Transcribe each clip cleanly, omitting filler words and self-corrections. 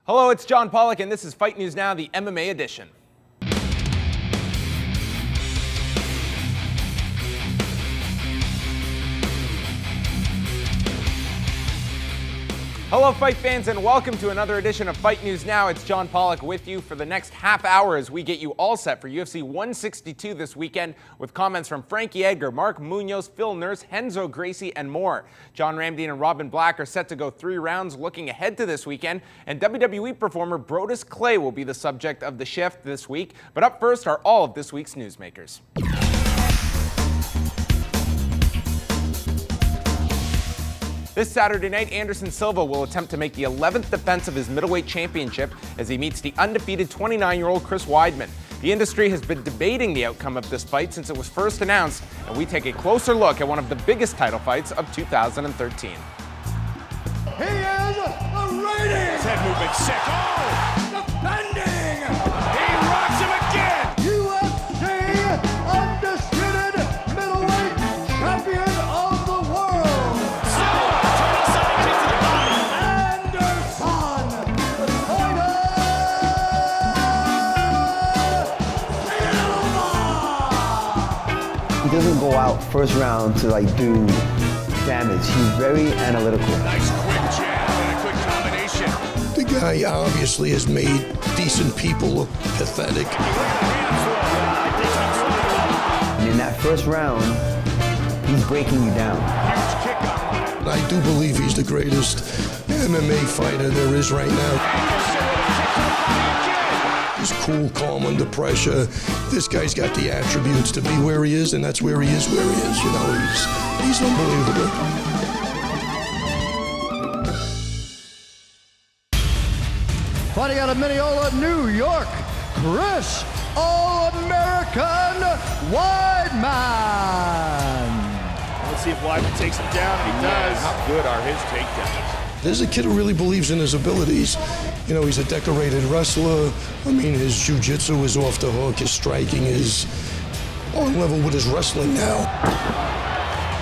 Hello, it's John Pollock, and this is Fight News Now, the MMA edition. Hello, fight fans, and welcome to another edition of Fight News Now. It's John Pollock with you for the next half hour as we get you all set for UFC 162 this weekend with comments from Frankie Edgar, Mark Munoz, Phil Nurse, Renzo Gracie, and more. John Ramdine and Robin Black are set to go 3 rounds looking ahead to this weekend, and WWE performer Brodus Clay will be the subject of the shift this week. But up first are all of this week's newsmakers. This Saturday night, Anderson Silva will attempt to make the 11th defense of his middleweight championship as he meets the undefeated 29-year-old Chris Weidman. The industry has been debating the outcome of this fight since it was first announced, and we take a closer look at one of the biggest title fights of 2013. He is a reigning! His head movement sick. Oh! Defending! He rocks him again! UFC undisputed middleweight champion of the world! Silva, turtle side kick to the body. Anderson Silva! He doesn't go out first round to do damage. He's very analytical. Nice quick jab and a quick combination. The guy obviously has made decent people look pathetic. And in that first round, he's breaking you down. Huge kick up. And I do believe he's the greatest MMA fighter there is right now. He's cool, calm under pressure. This guy's got the attributes to be where he is, and that's where he is, where he is. You know, he's unbelievable. Fighting out of Mineola, New York, Chris All-American Weidman! Let's see if Weidman takes him down, and he does. How good are his takedowns? There's a kid who really believes in his abilities. You know, he's a decorated wrestler. I mean, his jiu-jitsu is off the hook. His striking is on level with his wrestling now.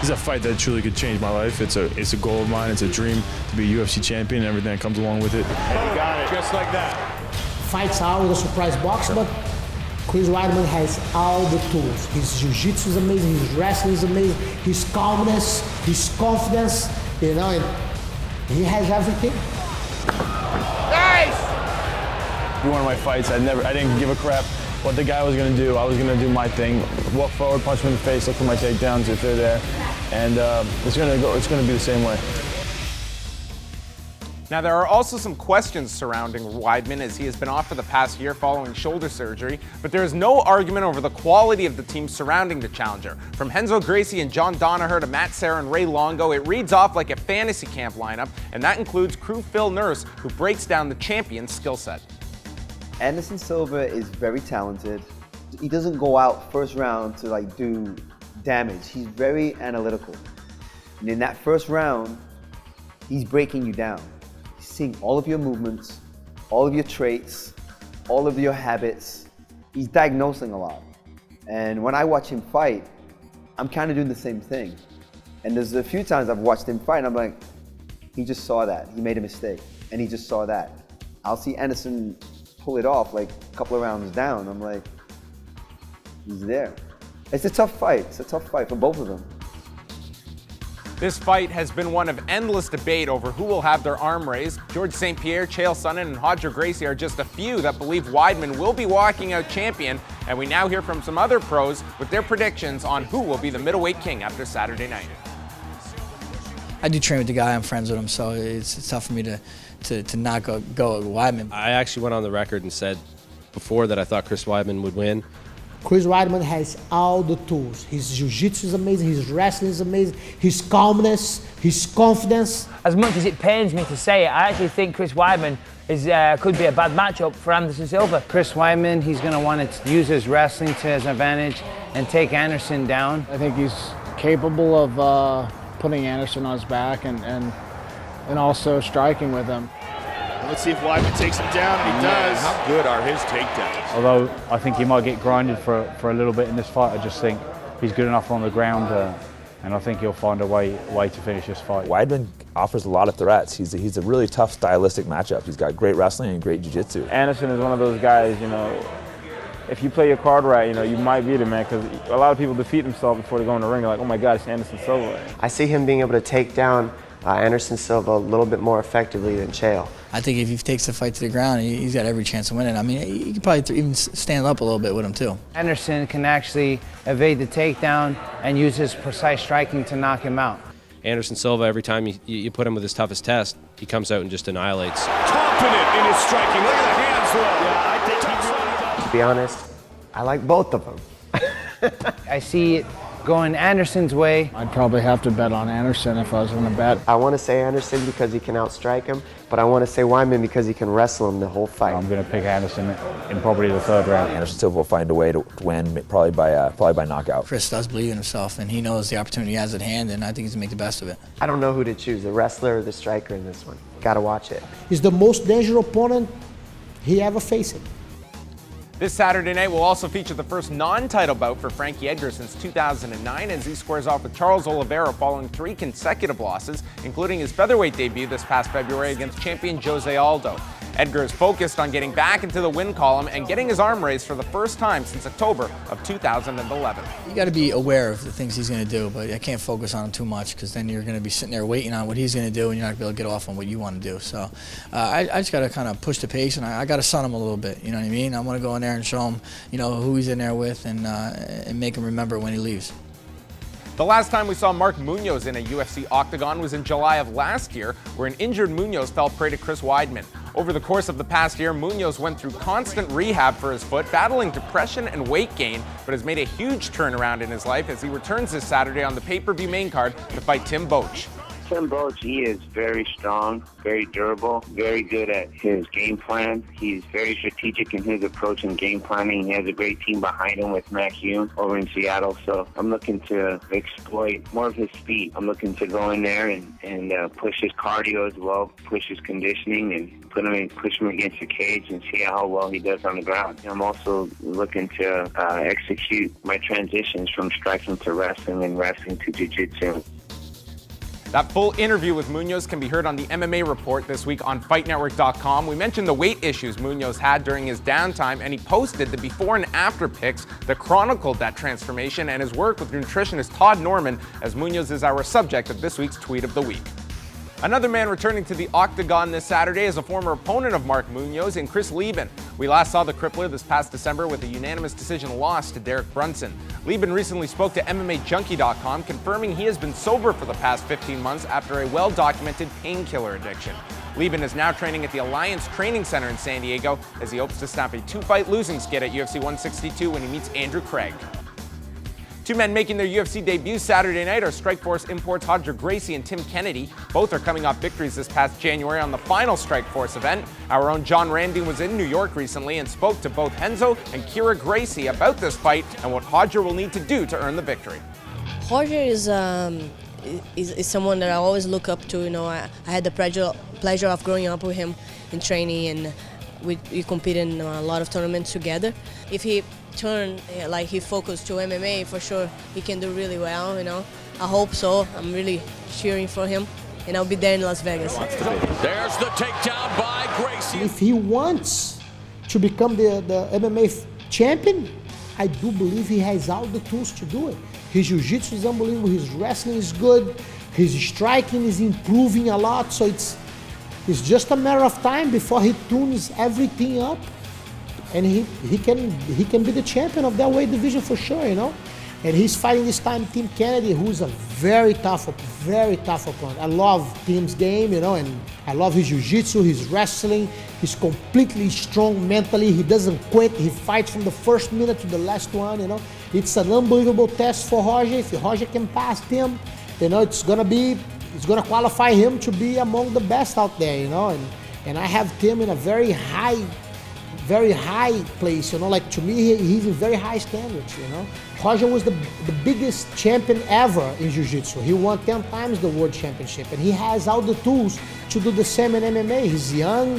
It's a fight that truly could change my life. It's a goal of mine. It's a dream to be a UFC champion and everything that comes along with it. And he got it just like that. Fights are the surprise box, but Chris Weidman has all the tools. His jiu-jitsu is amazing, his wrestling is amazing, his calmness, his confidence, and he has everything. One of my fights, I didn't give a crap what the guy was gonna do. I was gonna do my thing. Walk forward, punch him in the face, look for my takedowns if they're there. And it's gonna be the same way. Now, there are also some questions surrounding Weidman as he has been off for the past year following shoulder surgery, but there is no argument over the quality of the team surrounding the challenger. From Renzo Gracie and John Danaher to Matt Serra and Ray Longo, it reads off like a fantasy camp lineup, and that includes crew Phil Nurse, who breaks down the champion's skill set. Anderson Silva is very talented. He doesn't go out first round to do damage. He's very analytical. And in that first round, he's breaking you down. He's seeing all of your movements, all of your traits, all of your habits. He's diagnosing a lot. And when I watch him fight, I'm kind of doing the same thing. And there's a few times I've watched him fight and I'm like, he just saw that. He made a mistake and he just saw that. I'll see Anderson pull it off a couple of rounds down. I'm like, he's there. It's a tough fight. It's a tough fight for both of them. This fight has been one of endless debate over who will have their arm raised. George St. Pierre, Chael Sonnen, and Roger Gracie are just a few that believe Weidman will be walking out champion, and we now hear from some other pros with their predictions on who will be the middleweight king after Saturday night. I do train with the guy, I'm friends with him, so it's tough for me to not go with Weidman. I actually went on the record and said before that I thought Chris Weidman would win. Chris Weidman has all the tools. His jiu-jitsu is amazing, his wrestling is amazing, his calmness, his confidence. As much as it pains me to say it, I actually think Chris Weidman could be a bad matchup for Anderson Silva. Chris Weidman, he's going to want to use his wrestling to his advantage and take Anderson down. I think he's capable of putting Anderson on his back and also striking with him. Let's see if Weidman takes him down, and he does. How good are his takedowns? Although I think he might get grinded for a little bit in this fight, I just think he's good enough on the ground and I think he'll find a way to finish this fight. Weidman offers a lot of threats. He's a really tough stylistic matchup. He's got great wrestling and great jiu-jitsu. Anderson is one of those guys, you know, if you play your card right, you know, you might beat him, man, because a lot of people defeat themselves before they go in the ring. They're like, oh my God, it's Anderson Silva. I see him being able to take down Anderson Silva a little bit more effectively than Chael. I think if he takes the fight to the ground, he's got every chance of winning. I mean, he could probably even stand up a little bit with him too. Anderson can actually evade the takedown and use his precise striking to knock him out. Anderson Silva, every time you put him with his toughest test, he comes out and just annihilates. Confident in his striking. Look at the hands roll. Yeah, I think he really does. To be honest, I like both of them. I see it going Anderson's way. I'd probably have to bet on Anderson if I was going to bet. I want to say Anderson because he can outstrike him, but I want to say Weidman because he can wrestle him the whole fight. I'm going to pick Anderson in probably the third round. Anderson Silva will find a way to win, probably by knockout. Chris does believe in himself, and he knows the opportunity he has at hand, and I think he's going to make the best of it. I don't know who to choose, the wrestler or the striker in this one. Got to watch it. He's the most dangerous opponent he ever faced. This Saturday night will also feature the first non-title bout for Frankie Edgar since 2009 as he squares off with Charles Oliveira following 3 consecutive losses, including his featherweight debut this past February against champion Jose Aldo. Edgar is focused on getting back into the win column and getting his arm raised for the first time since October of 2011. You got to be aware of the things he's going to do, but I can't focus on him too much because then you're going to be sitting there waiting on what he's going to do and you're not going to be able to get off on what you want to do. So I just got to kind of push the pace and I got to sun him a little bit, you know what I mean? I want to go in there and show him, you know, who he's in there with and make him remember when he leaves. The last time we saw Mark Munoz in a UFC octagon was in July of last year, where an injured Munoz fell prey to Chris Weidman. Over the course of the past year, Munoz went through constant rehab for his foot, battling depression and weight gain, but has made a huge turnaround in his life as he returns this Saturday on the pay-per-view main card to fight Tim Boetsch. Tim Boetsch, he is very strong, very durable, very good at his game plan. He's very strategic in his approach and game planning. He has a great team behind him with Matt Hume over in Seattle. So I'm looking to exploit more of his speed. I'm looking to go in there and push his cardio as well, push his conditioning, and push him against the cage and see how well he does on the ground. I'm also looking to execute my transitions from striking to wrestling and wrestling to jiu-jitsu. That full interview with Munoz can be heard on the MMA Report this week on FightNetwork.com. We mentioned the weight issues Munoz had during his downtime, and he posted the before and after pics that chronicled that transformation and his work with nutritionist Todd Norman, as Munoz is our subject of this week's Tweet of the Week. Another man returning to the octagon this Saturday is a former opponent of Mark Munoz in Chris Leben. We last saw the crippler this past December with a unanimous decision loss to Derek Brunson. Leben recently spoke to MMAJunkie.com, confirming he has been sober for the past 15 months after a well-documented painkiller addiction. Leben is now training at the Alliance Training Center in San Diego as he hopes to snap a 2-fight losing skid at UFC 162 when he meets Andrew Craig. 2 men making their UFC debuts Saturday night are Strikeforce Imports' Roger Gracie and Tim Kennedy. Both are coming off victories this past January on the final Strikeforce event. Our own John Randing was in New York recently and spoke to both Renzo and Kira Gracie about this fight and what Roger will need to do to earn the victory. Roger is someone that I always look up to. You know, I had the pleasure of growing up with him in training, and we competed in a lot of tournaments together. If he turn like he focused to MMA, for sure he can do really well, you know. I hope so. I'm really cheering for him, and I'll be there in Las Vegas. There's the takedown by Gracie. If he wants to become the MMA champion, I do believe he has all the tools to do it. His jiu-jitsu is unbelievable, his wrestling is good, his striking is improving a lot, so it's just a matter of time before he tunes everything up. And he can be the champion of that weight division for sure, you know. And he's fighting this time Tim Kennedy, who's a very tough opponent. I love Tim's game, you know, and I love his jiu-jitsu, his wrestling. He's completely strong mentally. He doesn't quit. He fights from the first minute to the last one, you know. It's an unbelievable test for Roger. If Roger can pass Tim, you know, it's gonna qualify him to be among the best out there, you know. And I have Tim in a very high place, you know, like to me, he's in very high standards, you know. Roger was the biggest champion ever in Jiu-Jitsu. He won 10 times the world championship, and he has all the tools to do the same in MMA. He's young,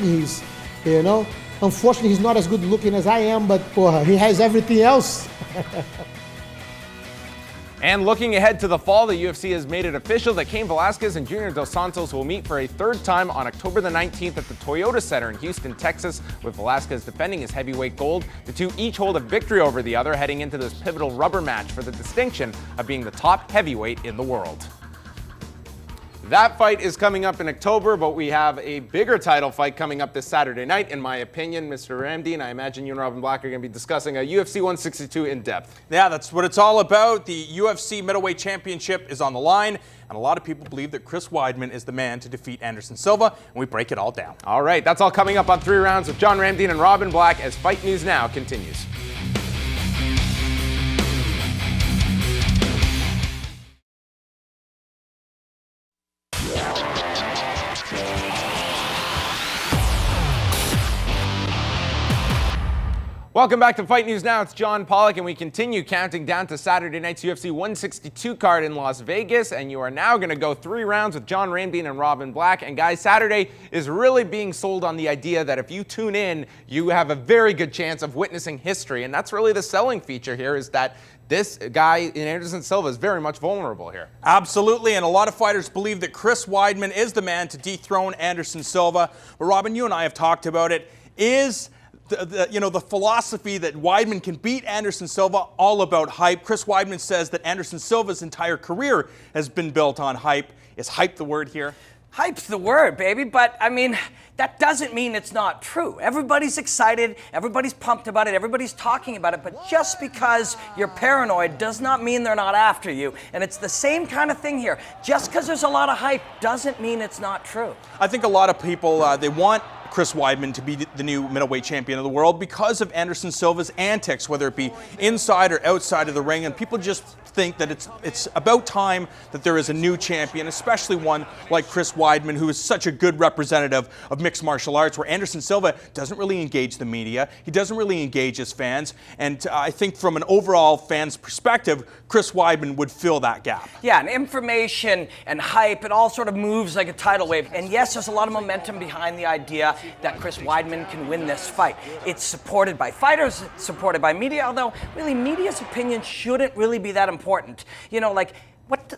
you know, unfortunately he's not as good looking as I am, but he has everything else. And looking ahead to the fall, the UFC has made it official that Cain Velasquez and Junior Dos Santos will meet for a third time on October the 19th at the Toyota Center in Houston, Texas, with Velasquez defending his heavyweight gold. The two each hold a victory over the other, heading into this pivotal rubber match for the distinction of being the top heavyweight in the world. That fight is coming up in October, but we have a bigger title fight coming up this Saturday night, in my opinion. Mr. Ramdeen, I imagine you and Robin Black are going to be discussing a UFC 162 in depth. Yeah, that's what it's all about. The UFC Middleweight Championship is on the line, and a lot of people believe that Chris Weidman is the man to defeat Anderson Silva, and we break it all down. All right, that's all coming up on 3 Rounds with John Ramdeen and Robin Black as Fight News Now continues. Welcome back to Fight News Now. It's John Pollock, and we continue counting down to Saturday night's UFC 162 card in Las Vegas. And you are now going to go 3 rounds with John Ramdeen and Robin Black. And guys, Saturday is really being sold on the idea that if you tune in, you have a very good chance of witnessing history. And that's really the selling feature here, is that this guy in Anderson Silva is very much vulnerable here. Absolutely, and a lot of fighters believe that Chris Weidman is the man to dethrone Anderson Silva. But Robin, you and I have talked about it. Is the philosophy that Weidman can beat Anderson Silva all about hype? Chris Weidman says that Anderson Silva's entire career has been built on hype. Is hype the word here? Hype's the word, baby, but I mean, that doesn't mean it's not true. Everybody's excited, everybody's pumped about it, everybody's talking about it, but just because you're paranoid does not mean they're not after you. And it's the same kind of thing here. Just because there's a lot of hype doesn't mean it's not true. I think a lot of people, they want Chris Weidman to be the new middleweight champion of the world because of Anderson Silva's antics, whether it be inside or outside of the ring, and people just think that it's about time that there is a new champion, especially one like Chris Weidman, who is such a good representative of mixed martial arts, where Anderson Silva doesn't really engage the media, he doesn't really engage his fans, and I think from an overall fan's perspective, Chris Weidman would fill that gap. Yeah, and information and hype, it all sort of moves like a tidal wave, and yes, there's a lot of momentum behind the idea that Chris Weidman can win this fight. It's supported by fighters, it's supported by media, although really media's opinion shouldn't really be that important. You know, like,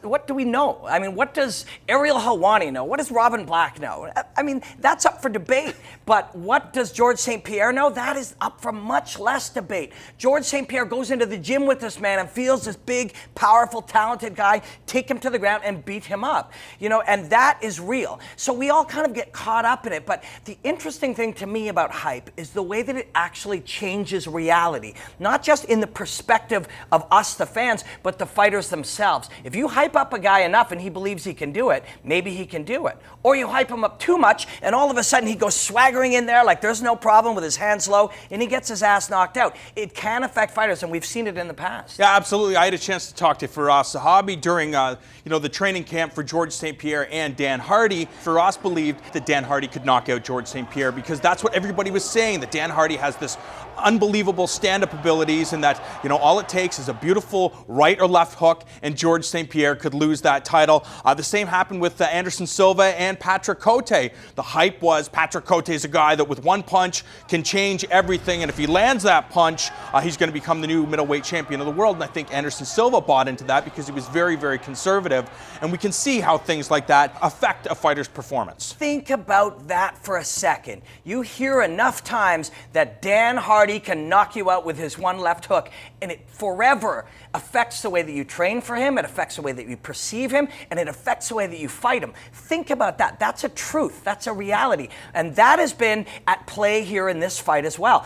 what do we know? I mean, what does Ariel Helwani know? What does Robin Black know? I mean, that's up for debate. But what does George St. Pierre know? That is up for much less debate. George St. Pierre goes into the gym with this man and feels this big, powerful, talented guy take him to the ground and beat him up. You know, and that is real. So we all kind of get caught up in it. But the interesting thing to me about hype is the way that it actually changes reality. Not just in the perspective of us, the fans, but the fighters themselves. If you hype up a guy enough and he believes he can do it, maybe he can do it. Or you hype him up too much and all of a sudden he goes swaggering in there like there's no problem with his hands low and he gets his ass knocked out. It can affect fighters, and we've seen it in the past. Yeah, absolutely. I had a chance to talk to Firas Zahabi during the training camp for George St. Pierre and Dan Hardy. Firas believed that Dan Hardy could knock out George St. Pierre because that's what everybody was saying, that Dan Hardy has this unbelievable stand-up abilities and that, all it takes is a beautiful right or left hook and George St. Pierre could lose that title. The same happened with Anderson Silva and Patrick Cote. The hype was Patrick Cote is a guy that with one punch can change everything, and if he lands that punch, he's going to become the new middleweight champion of the world. And I think Anderson Silva bought into that because he was very, very conservative, and we can see how things like that affect a fighter's performance. Think about that for a second. You hear enough times that Dan Hardy can knock you out with his one left hook, and it forever affects the way that you train for him, it affects the way that you perceive him, and it affects the way that you fight him. Think about that. That's a truth. That's a reality. And that has been at play here in this fight as well.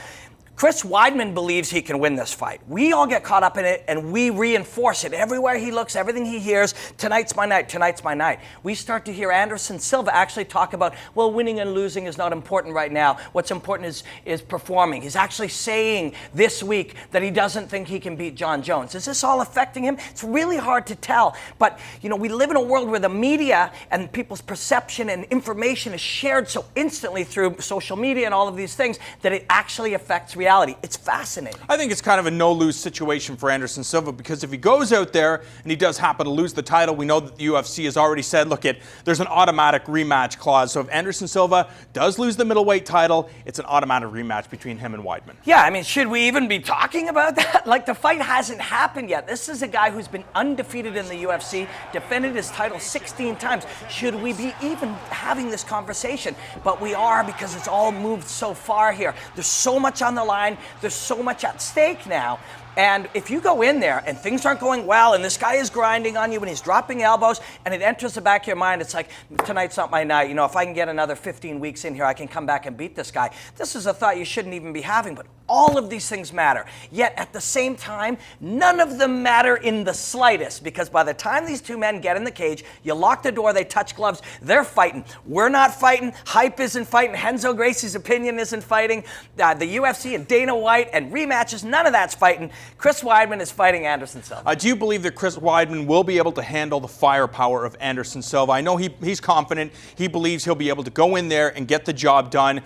Chris Weidman believes he can win this fight. We all get caught up in it, and we reinforce it. Everywhere he looks, everything he hears, tonight's my night, tonight's my night. We start to hear Anderson Silva actually talk about, well, winning and losing is not important right now. What's important is performing. He's actually saying this week that he doesn't think he can beat John Jones. Is this all affecting him? It's really hard to tell. But, we live in a world where the media and people's perception and information is shared so instantly through social media and all of these things that it actually affects reality. reality. It's fascinating. I think it's kind of a no-lose situation for Anderson Silva, because if he goes out there and he does happen to lose the title, we know that the UFC has already said, look, there's an automatic rematch clause. So if Anderson Silva does lose the middleweight title, it's an automatic rematch between him and Weidman. Yeah, I mean, should we even be talking about that? Like, the fight hasn't happened yet. This is a guy who's been undefeated in the UFC, defended his title 16 times. Should we be even having this conversation? But we are, because it's all moved so far here. There's so much on the line. There's so much at stake now. And if you go in there and things aren't going well and this guy is grinding on you and he's dropping elbows and it enters the back of your mind, it's like, tonight's not my night. You know, if I can get another 15 weeks in here, I can come back and beat this guy. This is a thought you shouldn't even be having, but all of these things matter. Yet at the same time, none of them matter in the slightest, because by the time these two men get in the cage, you lock the door, they touch gloves, they're fighting. We're not fighting. Hype isn't fighting. Renzo Gracie's opinion isn't fighting. The UFC and Dana White and rematches, none of that's fighting. Chris Weidman is fighting Anderson Silva. Do you believe that Chris Weidman will be able to handle the firepower of Anderson Silva? I know he's confident. He believes he'll be able to go in there and get the job done,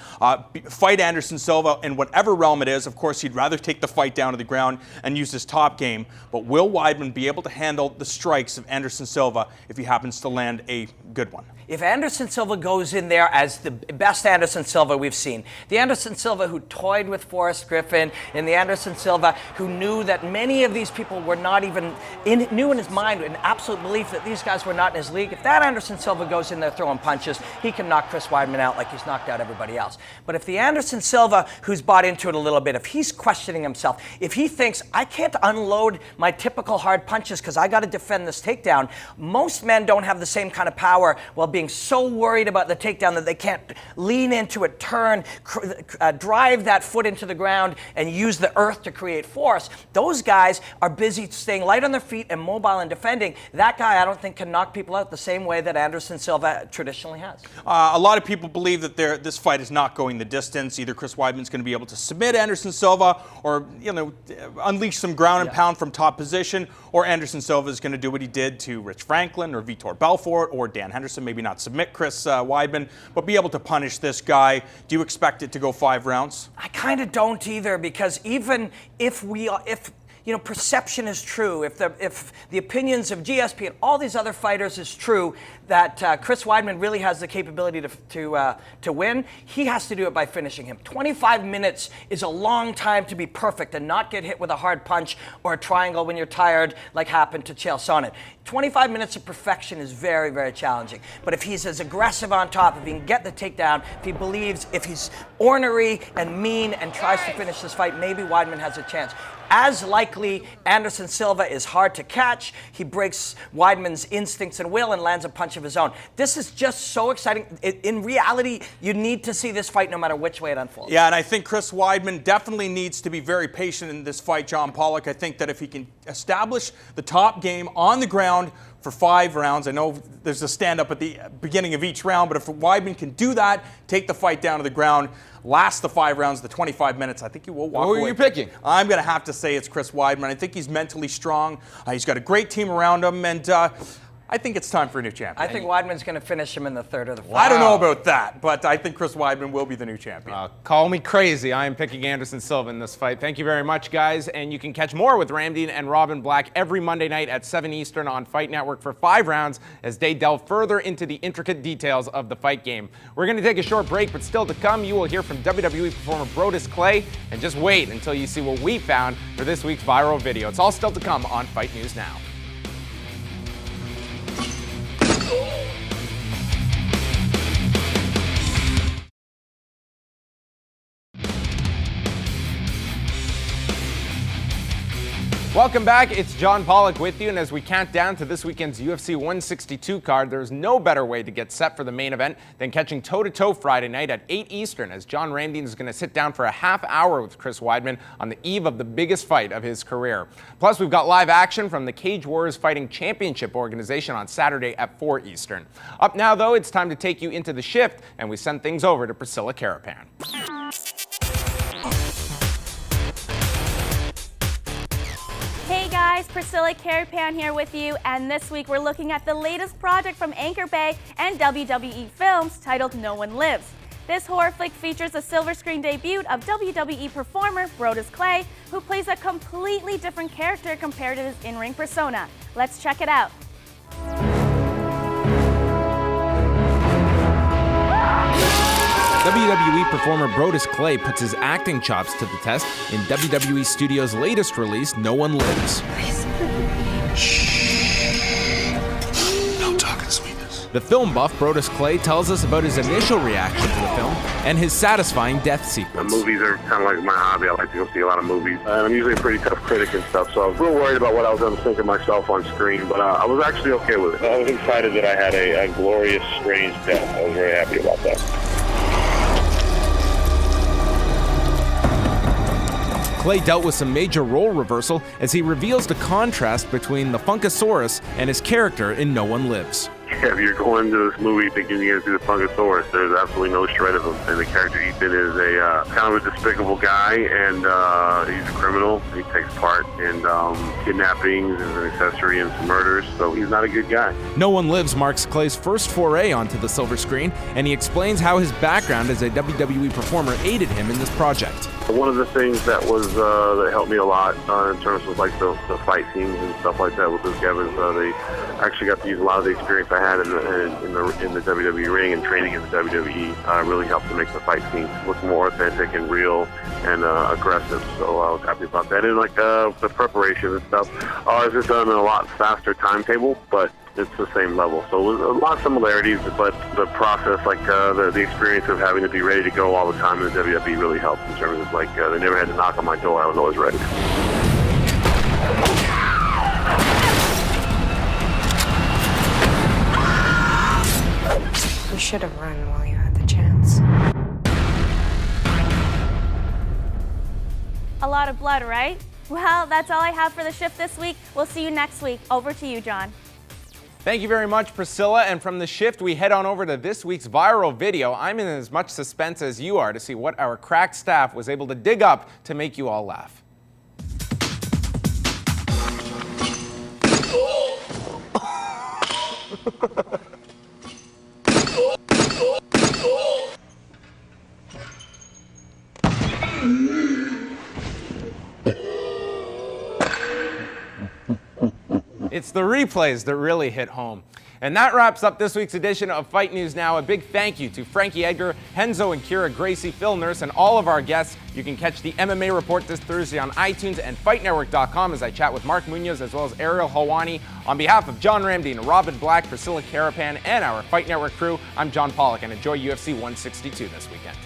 fight Anderson Silva in whatever realm it is. Of course, he'd rather take the fight down to the ground and use his top game. But will Weidman be able to handle the strikes of Anderson Silva if he happens to land a good one? If Anderson Silva goes in there as the best Anderson Silva we've seen, the Anderson Silva who toyed with Forrest Griffin, and the Anderson Silva who knew that many of these people were not even knew in his mind, an absolute belief that these guys were not in his league, if that Anderson Silva goes in there throwing punches, he can knock Chris Weidman out like he's knocked out everybody else. But if the Anderson Silva who's bought into it a little bit, if he's questioning himself, if he thinks, I can't unload my typical hard punches because I got to defend this takedown, most men don't have the same kind of power while being so worried about the takedown that they can't lean into it, turn, drive that foot into the ground and use the earth to create force. Those guys are busy staying light on their feet and mobile and defending. That guy, I don't think, can knock people out the same way that Anderson Silva traditionally has. A lot of people believe that this fight is not going the distance. Either Chris Weidman's going to be able to submit Anderson Silva or, unleash some ground and pound from top position, or Anderson Silva is going to do what he did to Rich Franklin or Vitor Belfort or Dan Henderson, maybe not submit Chris Weidman, but be able to punish this guy. Do you expect it to go 5 rounds? I kind of don't either, because even if perception is true, if the opinions of GSP and all these other fighters is true, that Chris Weidman really has the capability to win, he has to do it by finishing him. 25 minutes is a long time to be perfect and not get hit with a hard punch or a triangle when you're tired, like happened to Chael Sonnen. 25 minutes of perfection is very, very challenging. But if he's as aggressive on top, if he can get the takedown, if he believes, if he's ornery and mean and tries to finish this fight, maybe Weidman has a chance. As likely, Anderson Silva is hard to catch. He breaks Weidman's instincts and will and lands a punch of his own. This is just so exciting. In reality, you need to see this fight no matter which way it unfolds. Yeah, and I think Chris Weidman definitely needs to be very patient in this fight, John Pollock. I think that if he can establish the top game on the ground for 5 rounds. I know there's a stand-up at the beginning of each round, but if Weidman can do that, take the fight down to the ground, last the 5 rounds, the 25 minutes, I think he will walk away. Who are you picking? I'm going to have to say it's Chris Weidman. I think he's mentally strong. He's got a great team around him, and I think it's time for a new champion. I think Weidman's going to finish him in the 3rd or the 4th. I don't know about that, but I think Chris Weidman will be the new champion. Call me crazy. I am picking Anderson Silva in this fight. Thank you very much, guys. And you can catch more with Ramdean and Robin Black every Monday night at 7 Eastern on Fight Network for 5 rounds as they delve further into the intricate details of the fight game. We're going to take a short break, but still to come, you will hear from WWE performer Brodus Clay. And just wait until you see what we found for this week's viral video. It's all still to come on Fight News Now. Welcome back. It's John Pollock with you, and as we count down to this weekend's UFC 162 card, there's no better way to get set for the main event than catching toe-to-toe Friday night at 8 Eastern as John Ramdean is going to sit down for a half hour with Chris Weidman on the eve of the biggest fight of his career. Plus, we've got live action from the Cage Warriors Fighting Championship organization on Saturday at 4 Eastern. Up now, though, it's time to take you into the shift, and we send things over to Priscilla Carapan. Hey guys, Priscilla Carapan here with you, and this week we're looking at the latest project from Anchor Bay and WWE Films titled No One Lives. This horror flick features a silver screen debut of WWE performer Brodus Clay, who plays a completely different character compared to his in-ring persona. Let's check it out. WWE performer Brodus Clay puts his acting chops to the test in WWE Studios' latest release, No One Lives. No talking sweetness. The film buff Brodus Clay tells us about his initial reaction to the film and his satisfying death sequence. Movies are kind of like my hobby. I like to go see a lot of movies. And I'm usually a pretty tough critic and stuff, so I was real worried about what I was going to think of myself on screen, but I was actually okay with it. I was excited that I had a glorious, strange death. I was very happy about that. Clay dealt with some major role reversal as he reveals the contrast between the Funkasaurus and his character in No One Lives. If you're going to this movie thinking you're going to see the Funkasaurus, there's absolutely no shred of him. And the character Ethan is a kind of a despicable guy, and he's a criminal. He takes part in kidnappings and an accessory in some murders, so he's not a good guy. No One Lives marks Clay's first foray onto the silver screen, and he explains how his background as a WWE performer aided him in this project. One of the things that was that helped me a lot in terms of like the fight scenes and stuff like that with Luke Evans, they actually got to use a lot of the experience I had in the WWE ring and training in the WWE. Really helped to make the fight scenes look more authentic and real and aggressive. So I was happy about that. And like the preparation and stuff, ours is done in a lot faster timetable, but it's the same level. So it was a lot of similarities, but the process, like the experience of having to be ready to go all the time in the WWE really helped in terms of like they never had to knock on my door. I was always ready. You should have run while you had the chance. A lot of blood, right? Well, that's all I have for the shift this week. We'll see you next week. Over to you, John. Thank you very much, Priscilla. And from the shift, we head on over to this week's viral video. I'm in as much suspense as you are to see what our crack staff was able to dig up to make you all laugh. It's the replays that really hit home. And that wraps up this week's edition of Fight News Now. A big thank you to Frankie Edgar, Renzo and Kira Gracie, Phil Nurse, and all of our guests. You can catch the MMA Report this Thursday on iTunes and FightNetwork.com as I chat with Mark Munoz as well as Ariel Helwani. On behalf of John Ramdine, Robin Black, Priscilla Carapan, and our Fight Network crew, I'm John Pollock, and enjoy UFC 162 this weekend.